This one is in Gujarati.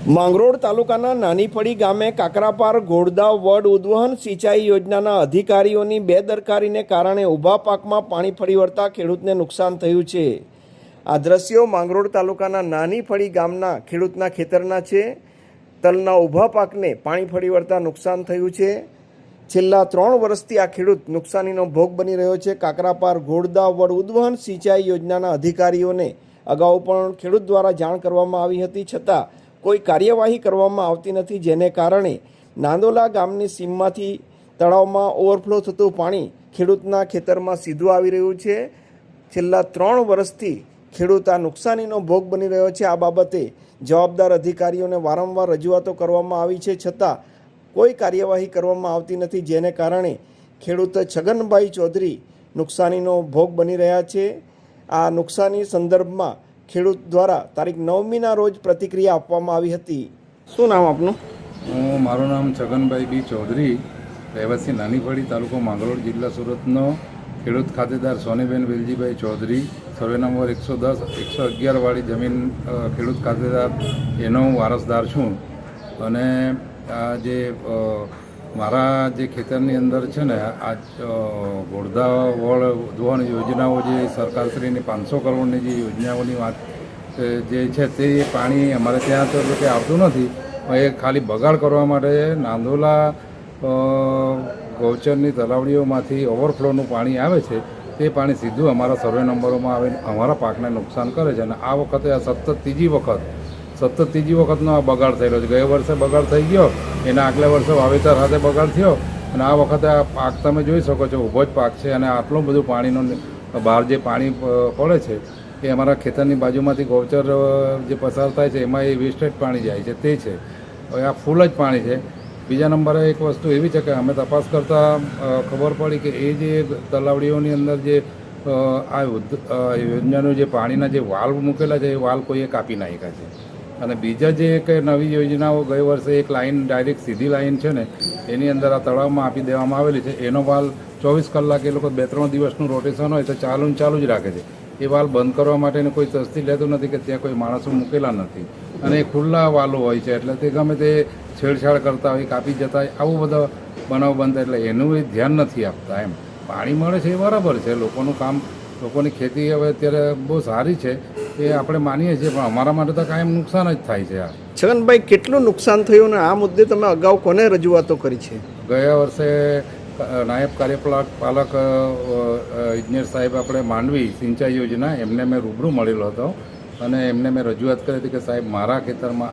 માંગરોળ તાલુકાના નાનીફળી ગામે કાકરાપાર ઘોડદા વડ ઉદ્વહન સિંચાઈ યોજનાના અધિકારીઓની બેદરકારીને કારણે ઊભા પાકમાં પાણી ફરી વળતા ખેડૂતને નુકસાન થયું છે। આ દ્રશ્યો માંગરોળ તાલુકાના નાનીફળી ગામના ખેડૂતના ખેતરના છે। તલના ઊભા પાકને પાણી ફરી વળતા નુકસાન થયું છે। છેલ્લા 3 વર્ષથી આ ખેડૂત નુકસાનીનો ભોગ બની રહ્યો છે। કાકરાપાર ઘોડદા વડ ઉદ્વહન સિંચાઈ યોજનાના અધિકારીઓને અગાઉ પણ ખેડૂત દ્વારા જાણ કરવામાં આવી હતી, છતાં કોઈ કાર્યવાહી કરવામાં આવતી નથી, જેને કારણે નાંદોલા ગામની સીમમાંથી તળાવમાં ઓવરફ્લો થતું પાણી ખેડૂતના ખેતરમાં સીધું આવી રહ્યું છે। છેલ્લા 3 વર્ષથી ખેડૂત આ નુકસાનીનો ભોગ બની રહ્યો છે। આ બાબતે જવાબદાર અધિકારીઓને વારંવાર રજૂઆતો કરવામાં આવી છે, છતાં કોઈ કાર્યવાહી કરવામાં આવતી નથી, જેને કારણે ખેડૂત છગનભાઈ ચૌધરી નુકસાનીનો ભોગ બની રહ્યા છે। આ નુકસાની સંદર્ભમાં ખેડૂત દ્વારા તારીખ 9મીના રોજ પ્રતિક્રિયા આપવામાં આવી હતી। શું નામ આપનું? મારું નામ છગનભાઈ બી ચૌધરી, રહેવાસી નાનીફળી, તાલુકો માંગરોળ, જિલ્લા સુરતનો ખેડૂત ખાતેદાર સોનીબેન વેલજીભાઈ ચૌધરી, સર્વે નંબર 110-111 વાળી જમીન ખેડૂત ખાતેદાર, એનો હું વારસદાર છું। અને આ જે મારા જે ખેતરની અંદર છે ને, આ ઘોડદા વડ ઉદ્વહન યોજનાઓ, જે સરકારશ્રીની 500 કરોડની જે યોજનાઓની વાત જે છે, તે પાણી અમારે ત્યાં તો કે આવતું નથી। એ ખાલી બગાડ કરવા માટે નાંદોલા ગૌચરની તલાવડીઓમાંથી ઓવરફ્લોનું પાણી આવે છે, તે પાણી સીધું અમારા સર્વે નંબરોમાં આવીને અમારા પાકને નુકસાન કરે છે। અને આ વખતે આ સતત ત્રીજી વખતનો આ બગાડ થયેલો છે। ગયા વર્ષે બગાડ થઈ ગયો, એના આગલા વર્ષે વાવેતર સાથે બગાડ થયો, અને આ વખતે આ પાક તમે જોઈ શકો છો, ઊભો જ પાક છે। અને આટલું બધું પાણીનો બહાર જે પાણી પડે છે, એ અમારા ખેતરની બાજુમાંથી ગૌચર જે પસાર થાય છે, એમાં એ વેસ્ટેજ પાણી જાય છે, તે છે। હવે આ ફૂલ જ પાણી છે। બીજા નંબરે એક વસ્તુ એવી છે કે અમે તપાસ કરતાં ખબર પડી કે એ જે તલાવડીઓની અંદર જે આ યોજનાનું જે પાણીના જે વાલ્વ મૂકેલા છે, એ વાલ્વ કોઈએ કાપી નાખ્યા છે। અને બીજા જે કંઈ નવી યોજનાઓ ગઈ વર્ષે એક લાઈન ડાયરેક્ટ સીધી લાઈન છે ને, એની અંદર આ તળાવમાં આપી દેવામાં આવેલી છે, એનો વાલ્વ 24 કલાક એ લોકો 2-3 દિવસનું રોટેશન હોય તો ચાલુ જ રાખે છે। એ વાલ્વ બંધ કરવા માટેની કોઈ તસ્દી લેતું નથી કે ત્યાં કોઈ માણસો મૂકેલા નથી, અને એ ખુલ્લા વાલ્વ હોય છે, એટલે તે ગમે તે છેડછાડ કરતા હોય, કાપી જતા હોય, આવું બધા બનાવ બનતા, એટલે એનું એ ધ્યાન નથી આપતા। એમ પાણી મળે છે એ બરાબર છે, લોકોનું કામ, લોકોની ખેતી હવે અત્યારે બહુ સારી છે, એ આપણે માનીએ છીએ, પણ અમારા માટે તો કાયમ નુકસાન જ થાય છે। આ છગનભાઈ, કેટલું નુકસાન થયું ને આ મુદ્દે તમે અગાઉ કોને રજૂઆતો કરી છે? ગયા વર્ષે નાયબ કાર્યપાલક ઇજનેર સાહેબ આપણે માંડવી સિંચાઈ યોજના, એમને મેં રૂબરૂ મળેલો હતો, અને એમને મેં રજૂઆત કરી હતી કે સાહેબ, મારા ખેતરમાં